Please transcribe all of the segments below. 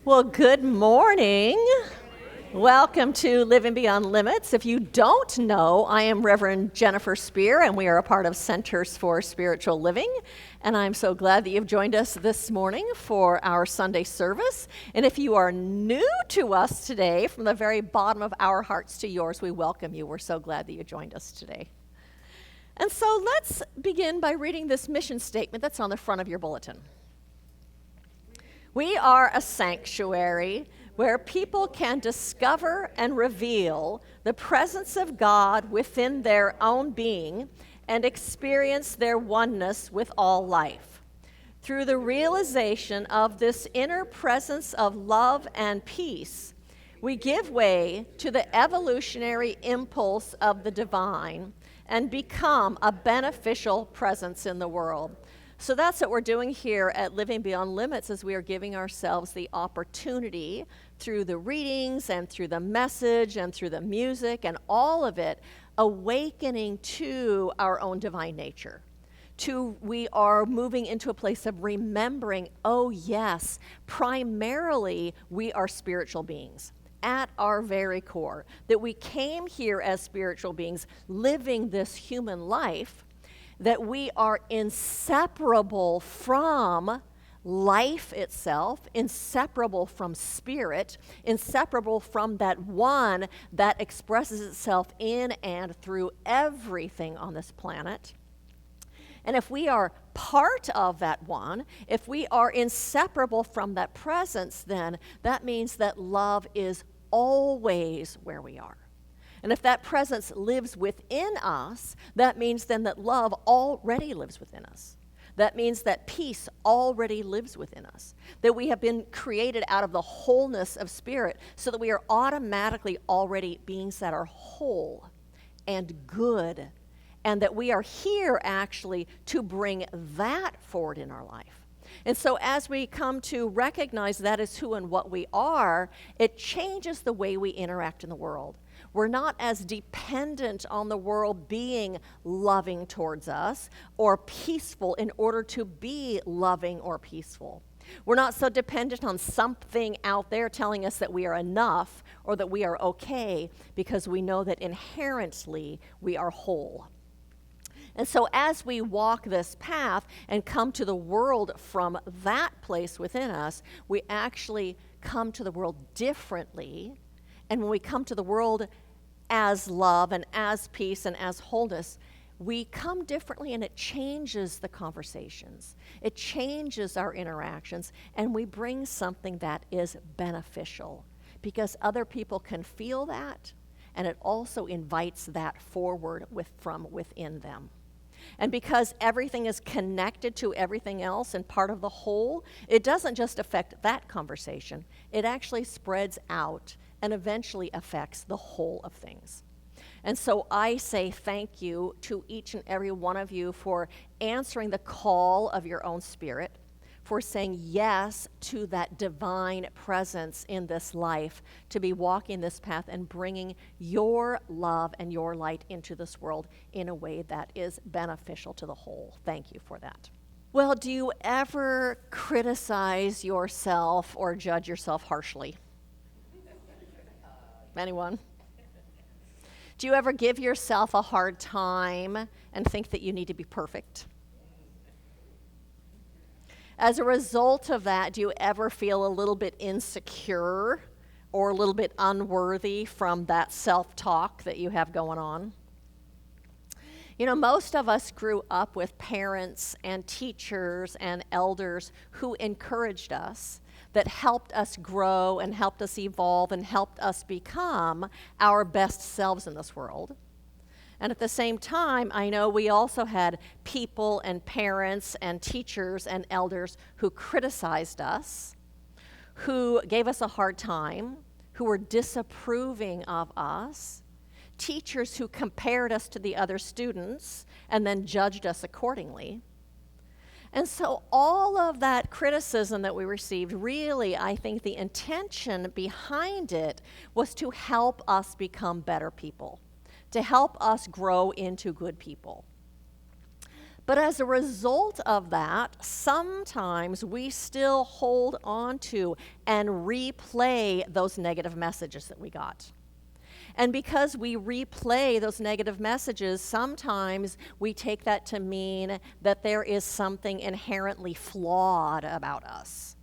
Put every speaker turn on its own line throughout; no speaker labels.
Well, good morning. Welcome to Living Beyond Limits. If you don't know, I am Reverend Jennifer Spear, and we are a part of Centers for Spiritual Living. And I'm so glad that you've joined us this morning for our Sunday service. And if you are new to us today, from the very bottom of our hearts to yours, we welcome you. We're so glad that you joined us today. And so let's begin by reading this mission statement that's on the front of your bulletin. We are a sanctuary where people can discover and reveal the presence of God within their own being and experience their oneness with all life. Through the realization of this inner presence of love and peace, we give way to the evolutionary impulse of the divine and become a beneficial presence in the world. So that's what we're doing here at Living Beyond Limits, as we are giving ourselves the opportunity through the readings and through the message and through the music and all of it, awakening to our own divine nature. We are moving into a place of remembering, oh yes, primarily we are spiritual beings. At our very core, that we came here as spiritual beings living this human life, that we are inseparable from life itself, inseparable from spirit, inseparable from that one that expresses itself in and through everything on this planet. And if we are part of that one, if we are inseparable from that presence, then that means that love is always where we are. And if that presence lives within us, that means then that love already lives within us. That means that peace already lives within us. That we have been created out of the wholeness of spirit, so that we are automatically already beings that are whole and good. And that we are here actually to bring that forward in our life. And so as we come to recognize that is who and what we are, it changes the way we interact in the world. We're not as dependent on the world being loving towards us or peaceful in order to be loving or peaceful. We're not so dependent on something out there telling us that we are enough or that we are okay, because we know that inherently we are whole. And so as we walk this path and come to the world from that place within us, we actually come to the world differently. And when we come to the world as love and as peace and as wholeness, we come differently, and it changes the conversations. It changes our interactions, and we bring something that is beneficial, because other people can feel that, and it also invites that forward from within them. And because everything is connected to everything else and part of the whole, it doesn't just affect that conversation. It actually spreads out and eventually affects the whole of things. And so I say thank you to each and every one of you for answering the call of your own spirit, for saying yes to that divine presence in this life, to be walking this path and bringing your love and your light into this world in a way that is beneficial to the whole. Thank you for that. Well, do you ever criticize yourself or judge yourself harshly? Anyone? Do you ever give yourself a hard time and think that you need to be perfect? As a result of that, do you ever feel a little bit insecure or a little bit unworthy from that self-talk that you have going on? You know, most of us grew up with parents and teachers and elders who encouraged us, that helped us grow and helped us evolve and helped us become our best selves in this world. And at the same time, I know we also had people and parents and teachers and elders who criticized us, who gave us a hard time, who were disapproving of us, teachers who compared us to the other students and then judged us accordingly. And so all of that criticism that we received, really, I think the intention behind it was to help us become better people, to help us grow into good people. But as a result of that, sometimes we still hold on to and replay those negative messages that we got. And because we replay those negative messages, sometimes we take that to mean that there is something inherently flawed about us,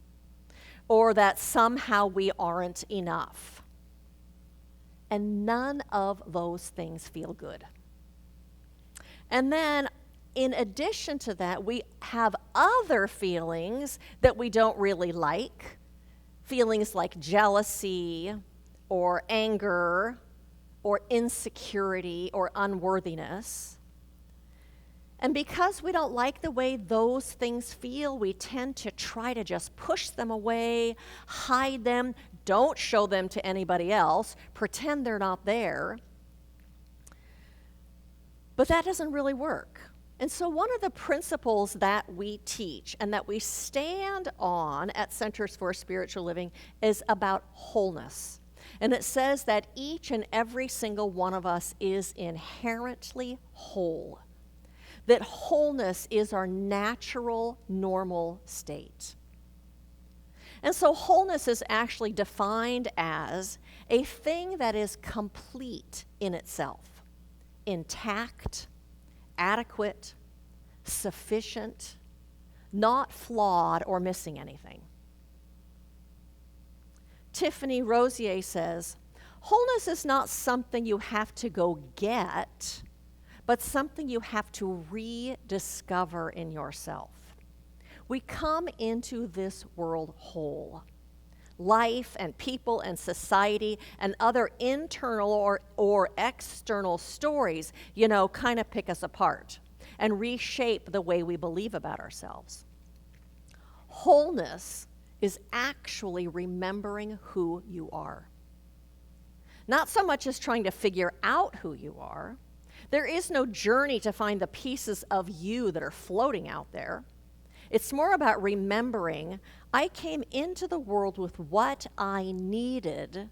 or that somehow we aren't enough. And none of those things feel good. And then, in addition to that, we have other feelings that we don't really like, feelings like jealousy or anger or insecurity or unworthiness. And because we don't like the way those things feel, we tend to try to just push them away, hide them, don't show them to anybody else, pretend they're not there. But that doesn't really work. And so one of the principles that we teach and that we stand on at Centers for Spiritual Living is about wholeness. And it says that each and every single one of us is inherently whole. That wholeness is our natural, normal state. And so wholeness is actually defined as a thing that is complete in itself, intact, adequate, sufficient, not flawed or missing anything. Tiffany Rosier says, wholeness is not something you have to go get, but something you have to rediscover in yourself. We come into this world whole. Life and people and society and other internal or external stories, kind of pick us apart and reshape the way we believe about ourselves. Wholeness is actually remembering who you are. Not so much as trying to figure out who you are. There is no journey to find the pieces of you that are floating out there. It's more about remembering I came into the world with what I needed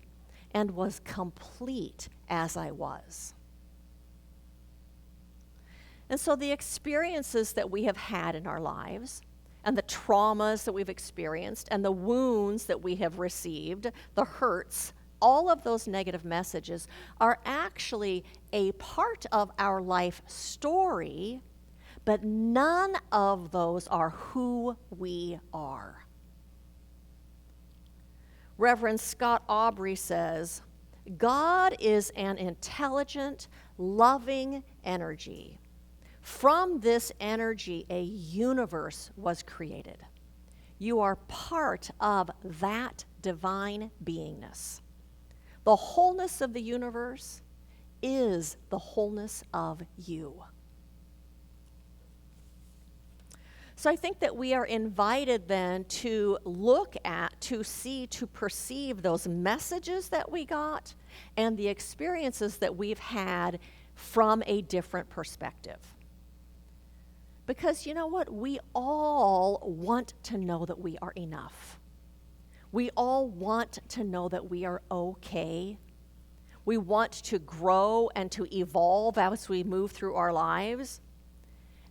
and was complete as I was. And so the experiences that we have had in our lives, and the traumas that we've experienced, and the wounds that we have received, the hurts, all of those negative messages are actually a part of our life story, but none of those are who we are. Reverend Scott Aubrey says, God is an intelligent, loving energy. From this energy, a universe was created. You are part of that divine beingness. The wholeness of the universe is the wholeness of you. So I think that we are invited then to look at, to see, to perceive those messages that we got and the experiences that we've had from a different perspective. Because you know what? We all want to know that we are enough. We all want to know that we are okay. We want to grow and to evolve as we move through our lives.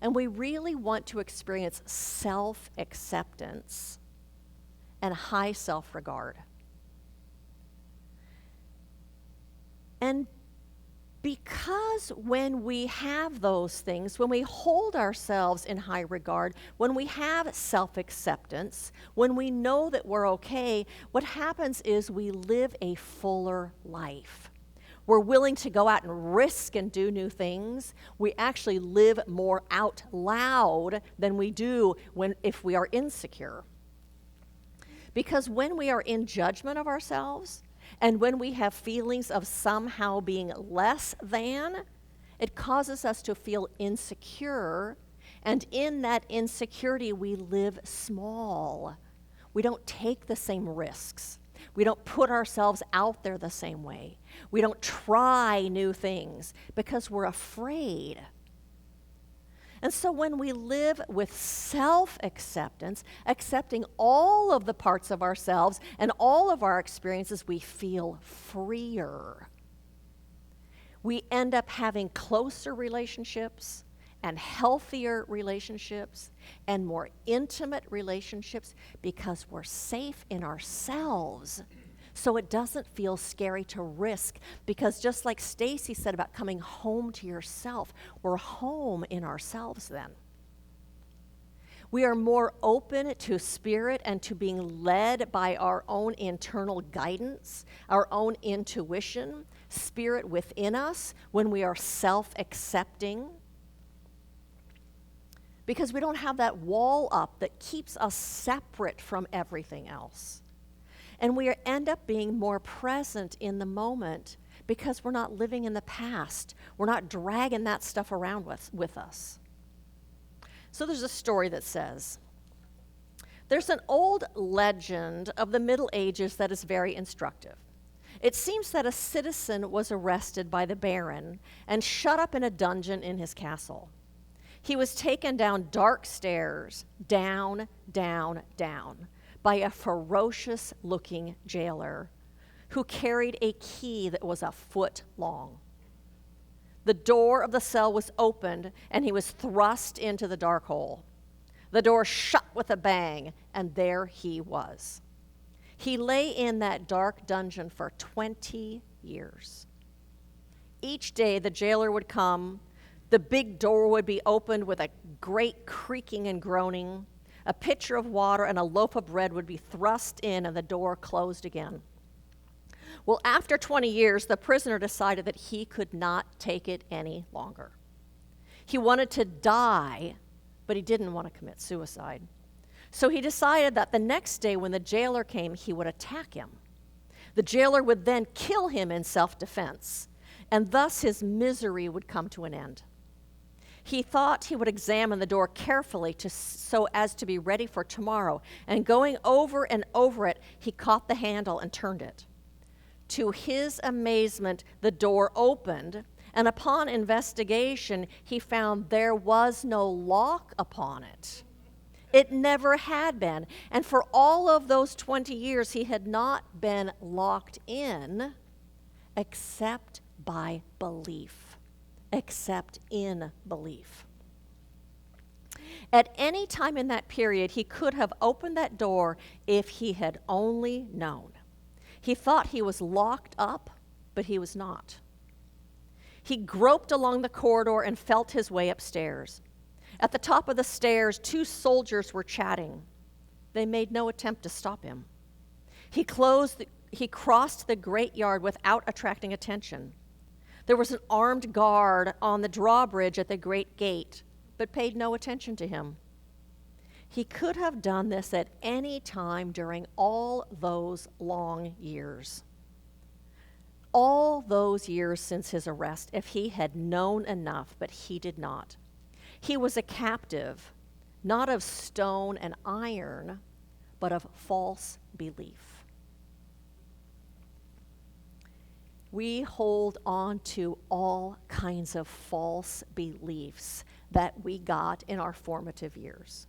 And we really want to experience self-acceptance and high self-regard. And because when we have those things, when we hold ourselves in high regard, when we have self-acceptance, when we know that we're okay, what happens is we live a fuller life. We're willing to go out and risk and do new things. We actually live more out loud than we do if we are insecure. Because when we are in judgment of ourselves, and when we have feelings of somehow being less than, it causes us to feel insecure. And in that insecurity, we live small. We don't take the same risks. We don't put ourselves out there the same way. We don't try new things because we're afraid. And so when we live with self-acceptance, accepting all of the parts of ourselves and all of our experiences, we feel freer. We end up having closer relationships and healthier relationships and more intimate relationships because we're safe in ourselves. So it doesn't feel scary to risk, because just like Stacy said about coming home to yourself, we're home in ourselves then. We are more open to spirit and to being led by our own internal guidance, our own intuition, spirit within us when we are self-accepting. Because we don't have that wall up that keeps us separate from everything else. And we end up being more present in the moment because we're not living in the past. We're not dragging that stuff around with us. So there's a story that says, there's an old legend of the Middle Ages that is very instructive. It seems that a citizen was arrested by the Baron and shut up in a dungeon in his castle. He was taken down dark stairs, down, down, down, by a ferocious-looking jailer who carried a key that was a foot long. The door of the cell was opened, and he was thrust into the dark hole. The door shut with a bang, and there he was. He lay in that dark dungeon for 20 years. Each day, the jailer would come. The big door would be opened with a great creaking and groaning. A pitcher of water and a loaf of bread would be thrust in, and the door closed again. Well, after 20 years, the prisoner decided that he could not take it any longer. He wanted to die, but he didn't want to commit suicide. So he decided that the next day when the jailer came, he would attack him. The jailer would then kill him in self-defense, and thus his misery would come to an end. He thought he would examine the door carefully so as to be ready for tomorrow, and going over and over it, he caught the handle and turned it. To his amazement, the door opened, and upon investigation, he found there was no lock upon it. It never had been, and for all of those 20 years, he had not been locked in except by belief, except in belief. At any time in that period, he could have opened that door if he had only known. He thought he was locked up, but he was not. He groped along the corridor and felt his way upstairs. At the top of the stairs, 2 soldiers were chatting. They made no attempt to stop him. He crossed the great yard without attracting attention. There was an armed guard on the drawbridge at the great gate, but paid no attention to him. He could have done this at any time during all those long years. All those years since his arrest, if he had known enough, but he did not. He was a captive, not of stone and iron, but of false belief. We hold on to all kinds of false beliefs that we got in our formative years.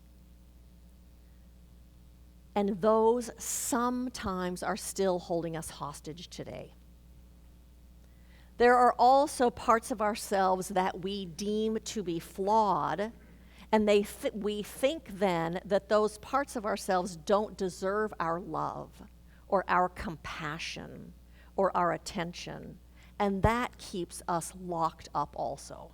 And those sometimes are still holding us hostage today. There are also parts of ourselves that we deem to be flawed, and we think then that those parts of ourselves don't deserve our love or our compassion or our attention, and that keeps us locked up also.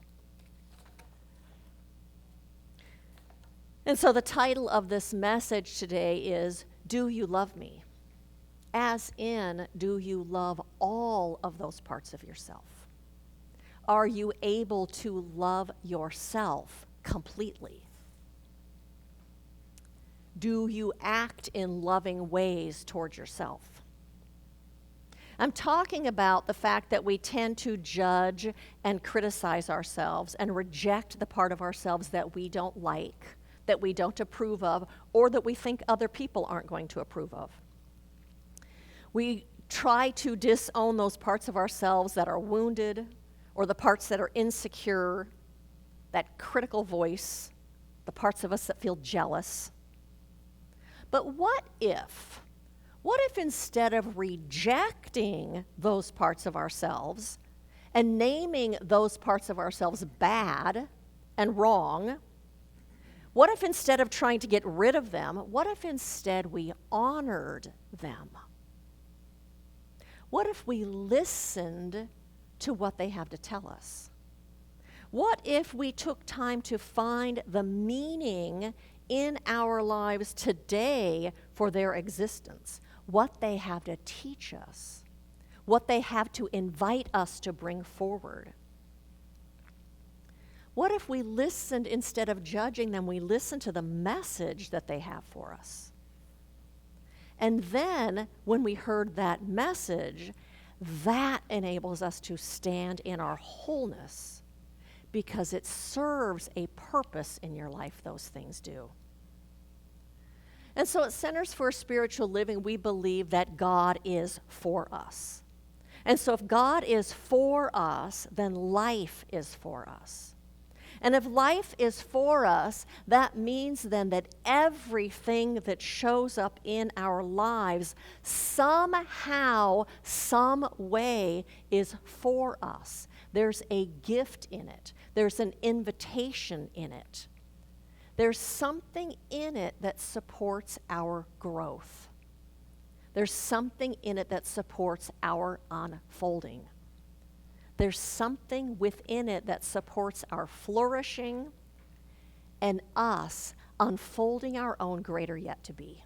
And so the title of this message today is, Do You Love Me? As in, do you love all of those parts of yourself? Are you able to love yourself completely? Do you act in loving ways towards yourself? I'm talking about the fact that we tend to judge and criticize ourselves and reject the part of ourselves that we don't like, that we don't approve of, or that we think other people aren't going to approve of. We try to disown those parts of ourselves that are wounded, or the parts that are insecure, that critical voice, the parts of us that feel jealous. But what if instead of rejecting those parts of ourselves and naming those parts of ourselves bad and wrong, what if instead of trying to get rid of them, what if instead we honored them? What if we listened to what they have to tell us? What if we took time to find the meaning in our lives today for their existence? What they have to teach us, what they have to invite us to bring forward. What if we listened instead of judging them, we listened to the message that they have for us? And then when we heard that message, that enables us to stand in our wholeness because it serves a purpose in your life, those things do. And so at Centers for Spiritual Living, we believe that God is for us. And so if God is for us, then life is for us. And if life is for us, that means then that everything that shows up in our lives somehow, some way is for us. There's a gift in it. There's an invitation in it. There's something in it that supports our growth. There's something in it that supports our unfolding. There's something within it that supports our flourishing and us unfolding our own greater yet to be.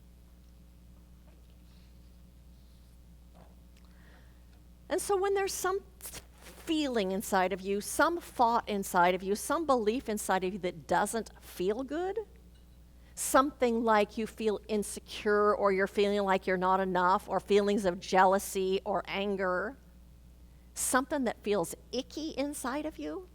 And so when there's some feeling inside of you, some thought inside of you, some belief inside of you that doesn't feel good, something like you feel insecure or you're feeling like you're not enough or feelings of jealousy or anger, something that feels icky inside of you,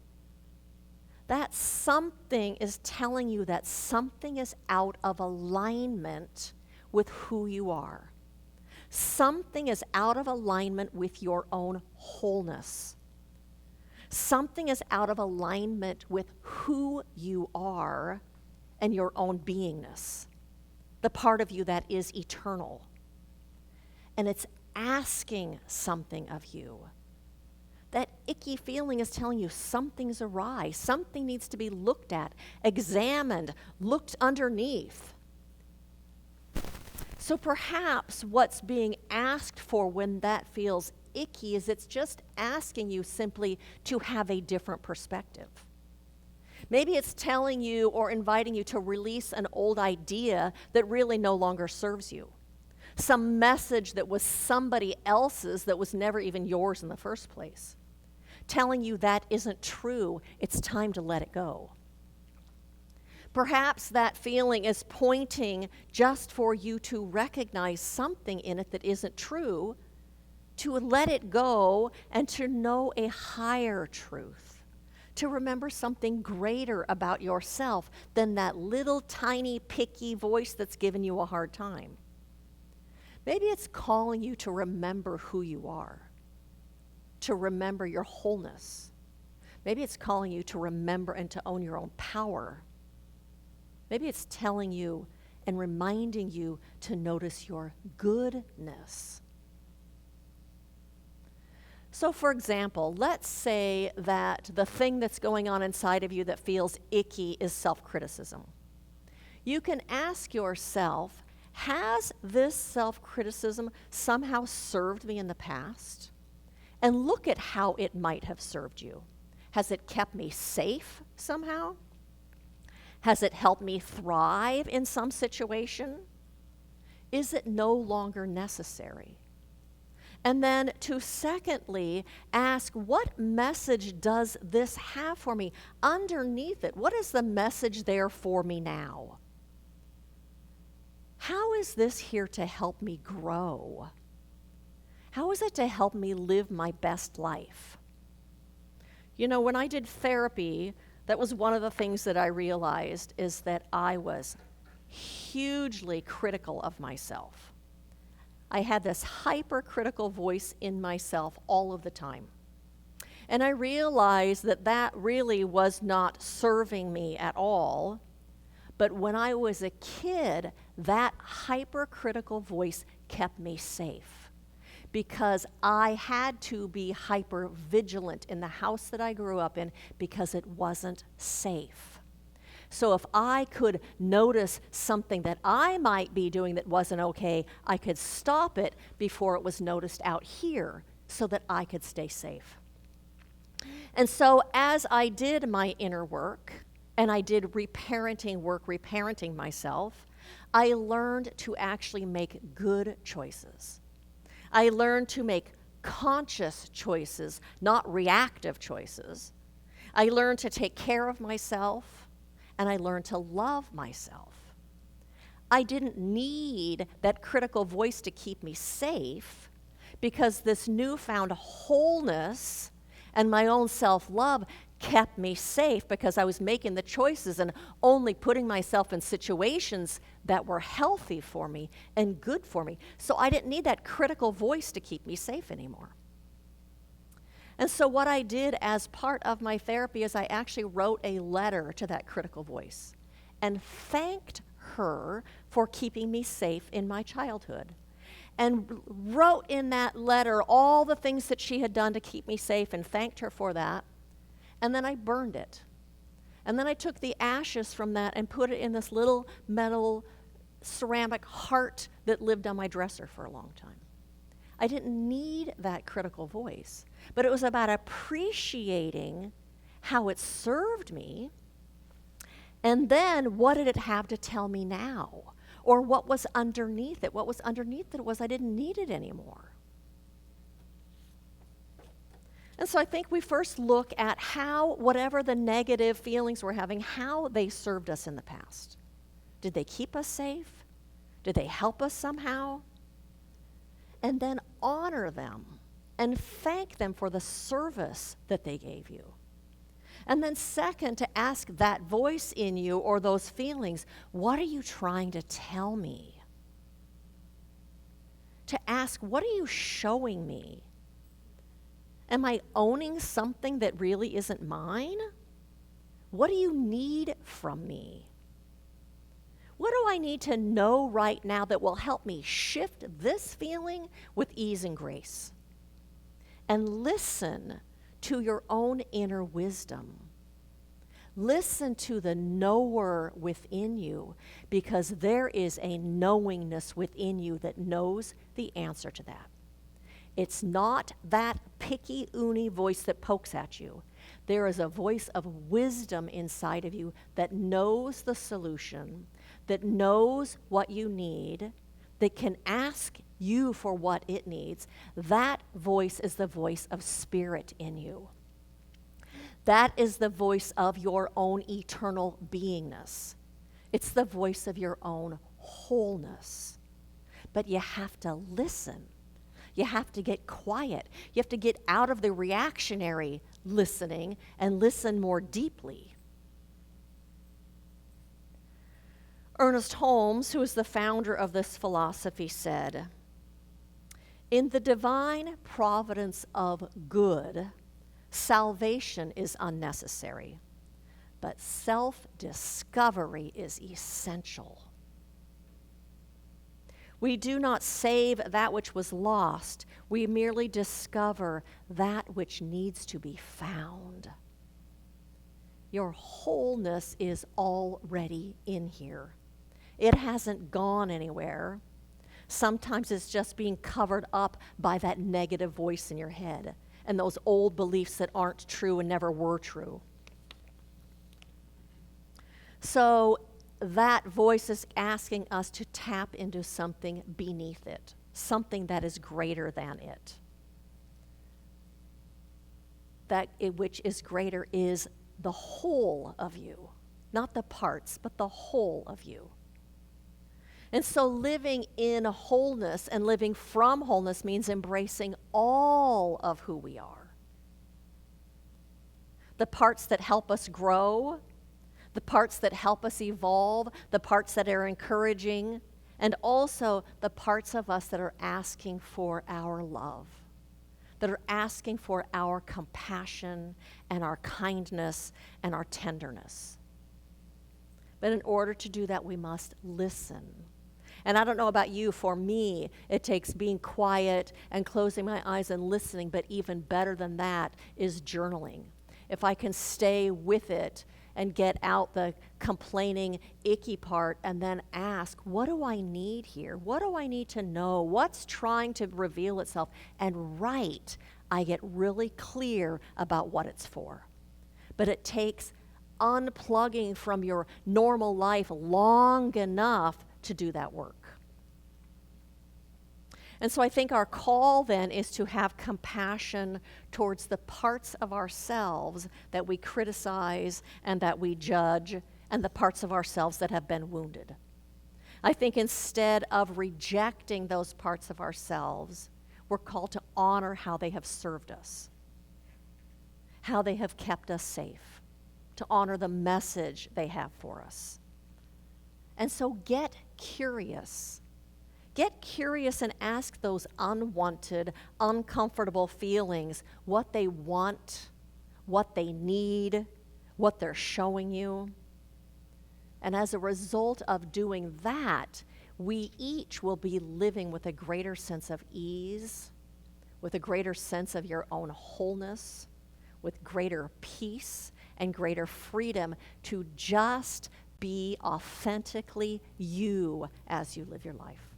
that something is telling you that something is out of alignment with who you are. Something is out of alignment with your own wholeness. Something is out of alignment with who you are and your own beingness, the part of you that is eternal. And it's asking something of you. That icky feeling is telling you something's awry, something needs to be looked at, examined, looked underneath. So perhaps what's being asked for when that feels icky is it's just asking you simply to have a different perspective. Maybe it's telling you or inviting you to release an old idea that really no longer serves you. Some message that was somebody else's that was never even yours in the first place. Telling you that isn't true, it's time to let it go. Perhaps that feeling is pointing just for you to recognize something in it that isn't true, to let it go and to know a higher truth, to remember something greater about yourself than that little tiny picky voice that's giving you a hard time. Maybe it's calling you to remember who you are, to remember your wholeness. Maybe it's calling you to remember and to own your own power. Maybe it's telling you and reminding you to notice your goodness. So for example, let's say that the thing that's going on inside of you that feels icky is self-criticism. You can ask yourself, has this self-criticism somehow served me in the past? And look at how it might have served you. Has it kept me safe somehow? Has it helped me thrive in some situation? Is it no longer necessary? And then to secondly, ask, what message does this have for me? Underneath it, what is the message there for me now? How is this here to help me grow? How is it to help me live my best life? You know, when I did therapy, that was one of the things that I realized is that I was hugely critical of myself. I had this hypercritical voice in myself all of the time. And I realized that that really was not serving me at all. But when I was a kid, that hypercritical voice kept me safe. because I had to be hyper vigilant in the house that I grew up in because it wasn't safe. So if I could notice something that I might be doing that wasn't okay, I could stop it before it was noticed out here so that I could stay safe. And so as I did my inner work and I did reparenting work, reparenting myself, I learned to actually make good choices. I learned to make conscious choices, not reactive choices. I learned to take care of myself, and I learned to love myself. I didn't need that critical voice to keep me safe because this newfound wholeness and my own self-love kept me safe because I was making the choices and only putting myself in situations that were healthy for me and good for me. So I didn't need that critical voice to keep me safe anymore. And so what I did as part of my therapy is I actually wrote a letter to that critical voice and thanked her for keeping me safe in my childhood. And wrote in that letter all the things that she had done to keep me safe and thanked her for that. And then I burned it. And then I took the ashes from that and put it in this little metal ceramic heart that lived on my dresser for a long time. I didn't need that critical voice, but it was about appreciating how it served me, and then what did it have to tell me now? Or what was underneath it? What was underneath it was I didn't need it anymore. And so I think we first look at how, whatever the negative feelings we're having, how they served us in the past. Did they keep us safe? Did they help us somehow? And then honor them and thank them for the service that they gave you. And then second, to ask that voice in you or those feelings, what are you trying to tell me? To ask, what are you showing me? Am I owning something that really isn't mine? What do you need from me? What do I need to know right now that will help me shift this feeling with ease and grace? And listen to your own inner wisdom. Listen to the knower within you, because there is a knowingness within you that knows the answer to that. It's not that picky, uni voice that pokes at you. There is a voice of wisdom inside of you that knows the solution, that knows what you need, that can ask you for what it needs. That voice is the voice of spirit in you. That is the voice of your own eternal beingness. It's the voice of your own wholeness. But you have to listen. You have to get quiet. You have to get out of the reactionary listening and listen more deeply. Ernest Holmes, who is the founder of this philosophy, said, "In the divine providence of good, salvation is unnecessary, but self-discovery is essential. We do not save that which was lost. We merely discover that which needs to be found." Your wholeness is already in here. It hasn't gone anywhere. Sometimes it's just being covered up by that negative voice in your head and those old beliefs that aren't true and never were true. So that voice is asking us to tap into something beneath it, something that is greater than it. Which is greater is the whole of you, not the parts, but the whole of you. And so living in wholeness and living from wholeness means embracing all of who we are. The parts that help us grow, the parts that help us evolve, the parts that are encouraging, and also the parts of us that are asking for our love, that are asking for our compassion and our kindness and our tenderness. But in order to do that, we must listen. And I don't know about you, for me, it takes being quiet and closing my eyes and listening, but even better than that is journaling. If I can stay with it and get out the complaining, icky part and then ask, what do I need here? What do I need to know? What's trying to reveal itself? And write, I get really clear about what it's for. But it takes unplugging from your normal life long enough to do that work. And so I think our call then is to have compassion towards the parts of ourselves that we criticize and that we judge, and the parts of ourselves that have been wounded. I think instead of rejecting those parts of ourselves, we're called to honor how they have served us, how they have kept us safe, to honor the message they have for us. And so get curious. Get curious and ask those unwanted, uncomfortable feelings what they want, what they need, what they're showing you. And as a result of doing that, we each will be living with a greater sense of ease, with a greater sense of your own wholeness, with greater peace and greater freedom to just be authentically you as you live your life.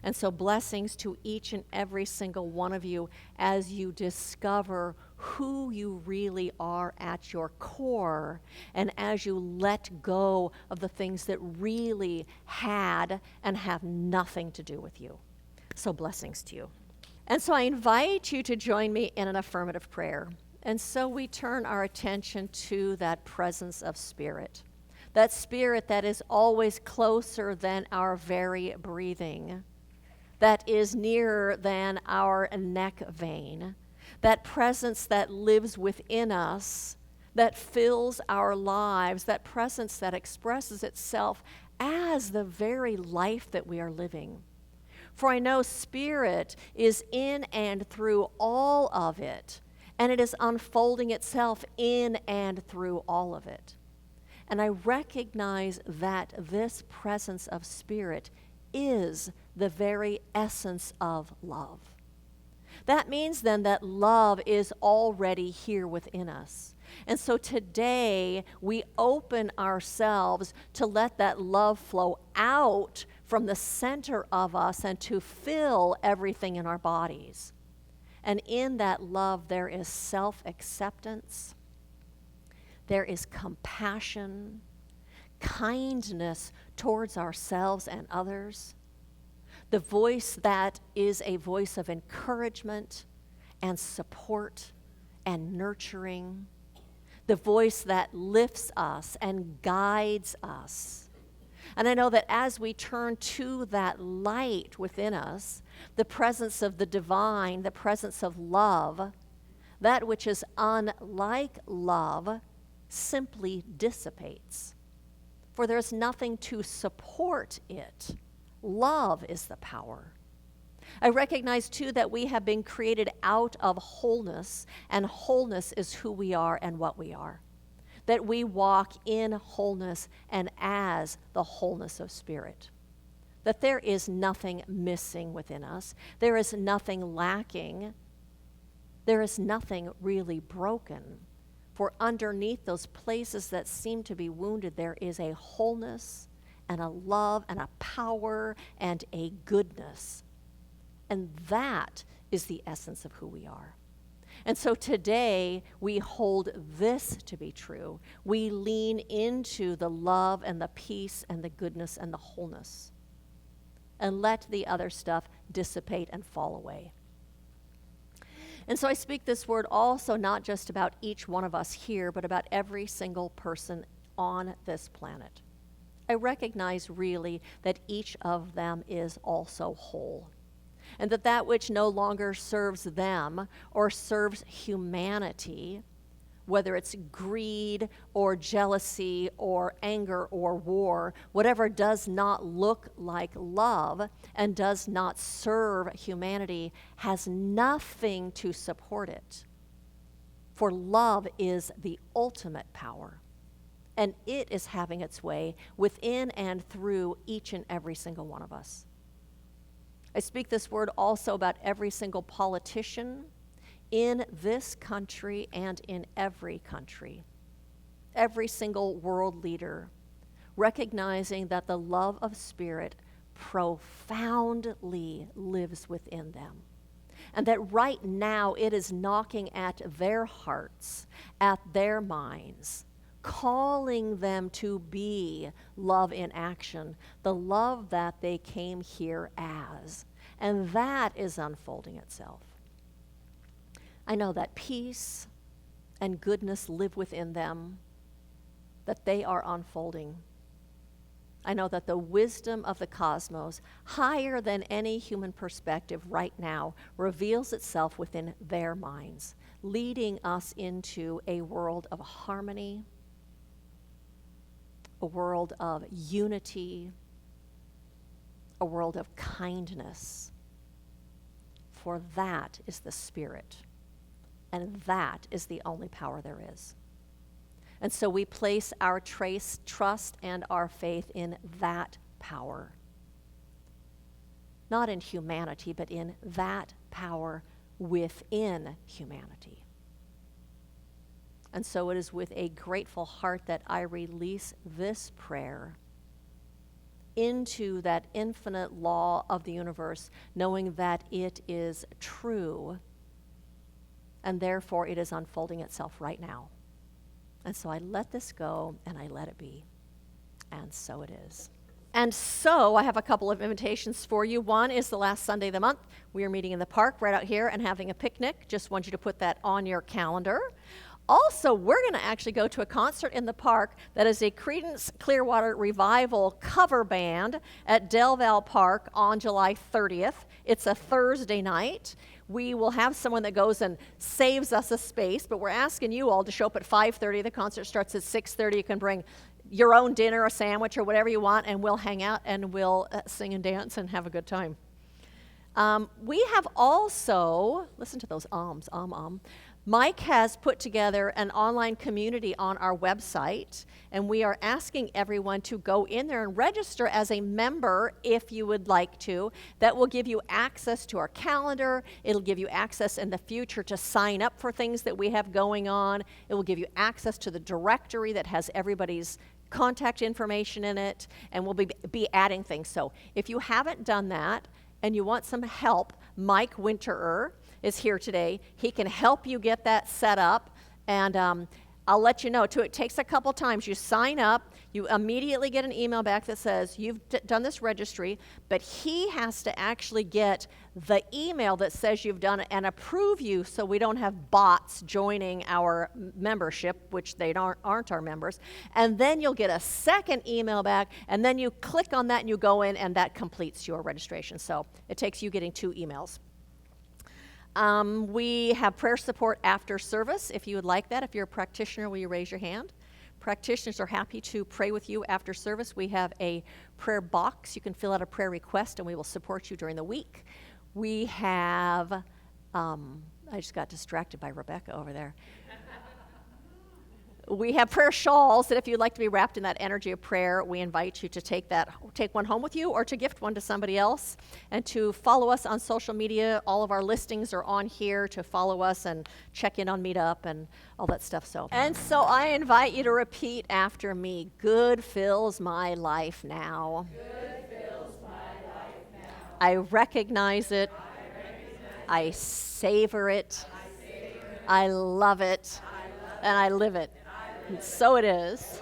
And so blessings to each and every single one of you as you discover who you really are at your core, and as you let go of the things that really had and have nothing to do with you. So blessings to you. And so I invite you to join me in an affirmative prayer. And so we turn our attention to that presence of spirit, that spirit that is always closer than our very breathing, that is nearer than our neck vein, that presence that lives within us, that fills our lives, that presence that expresses itself as the very life that we are living. For I know spirit is in and through all of it, and it is unfolding itself in and through all of it. And I recognize that this presence of spirit is the very essence of love. That means then that love is already here within us. And so today we open ourselves to let that love flow out from the center of us and to fill everything in our bodies. And in that love there is self-acceptance, there is compassion, kindness towards ourselves and others, the voice that is a voice of encouragement and support and nurturing, the voice that lifts us and guides us. And I know that as we turn to that light within us, the presence of the divine, the presence of love, that which is unlike love simply dissipates. For there's nothing to support it. Love is the power. I recognize too that we have been created out of wholeness, and wholeness is who we are and what we are. That we walk in wholeness and as the wholeness of spirit. That there is nothing missing within us. There is nothing lacking. There is nothing really broken. For underneath those places that seem to be wounded, there is a wholeness and a love and a power and a goodness. And that is the essence of who we are. And so today we hold this to be true. We lean into the love and the peace and the goodness and the wholeness, and let the other stuff dissipate and fall away. And so I speak this word also not just about each one of us here, but about every single person on this planet. I recognize really that each of them is also whole, and that that which no longer serves them or serves humanity, whether it's greed or jealousy or anger or war, whatever does not look like love and does not serve humanity, has nothing to support it. For love is the ultimate power. And it is having its way within and through each and every single one of us. I speak this word also about every single politician in this country and in every country. Every single world leader, recognizing that the love of Spirit profoundly lives within them. And that right now it is knocking at their hearts, at their minds, calling them to be love in action, the love that they came here as. And that is unfolding itself. I know that peace and goodness live within them, that they are unfolding. I know that the wisdom of the cosmos, higher than any human perspective right now, reveals itself within their minds, leading us into a world of harmony, a world of unity, a world of kindness. For that is the Spirit, and that is the only power there is. And so we place our trust and our faith in that power. Not in humanity, but in that power within humanity. And so it is with a grateful heart that I release this prayer into that infinite law of the universe, knowing that it is true, and therefore it is unfolding itself right now. And so I let this go, and I let it be. And so it is. And so I have a couple of invitations for you. One is the last Sunday of the month. We are meeting in the park right out here and having a picnic. Just want you to put that on your calendar. Also, we're going to actually go to a concert in the park that is a Creedence Clearwater Revival cover band at Del Val Park on July 30th. It's a Thursday night. We will have someone that goes and saves us a space, but we're asking you all to show up at 5:30. The concert starts at 6:30. You can bring your own dinner, a sandwich, or whatever you want, and we'll hang out and we'll sing and dance and have a good time. We have also, listen to those ums. Mike has put together an online community on our website, and we are asking everyone to go in there and register as a member if you would like to. That will give you access to our calendar. It'll give you access in the future to sign up for things that we have going on. It will give you access to the directory that has everybody's contact information in it, and we'll be adding things. So if you haven't done that and you want some help, Mike Winterer is here today. He can help you get that set up, and I'll let you know too. It takes a couple times. You sign up, you immediately get an email back that says you've done this registry, but he has to actually get the email that says you've done it and approve you, so we don't have bots joining our membership, which they aren't our members. And then you'll get a second email back, and then you click on that and you go in, and that completes your registration. So it takes you getting 2 emails. We have prayer support after service. If you would like that, if you're a practitioner, will you raise your hand? Practitioners are happy to pray with you after service. We have a prayer box. You can fill out a prayer request, and we will support you during the week. We have, I just got distracted by Rebecca over there. We have prayer shawls that if you'd like to be wrapped in that energy of prayer, we invite you to take one home with you or to gift one to somebody else, and to follow us on social media. All of our listings are on here to follow us and check in on Meetup and all that stuff. And so I invite you to repeat after me. Good fills my life now.
Good fills my life now.
I recognize it. I savor it. I love it. And I live it. And so it is.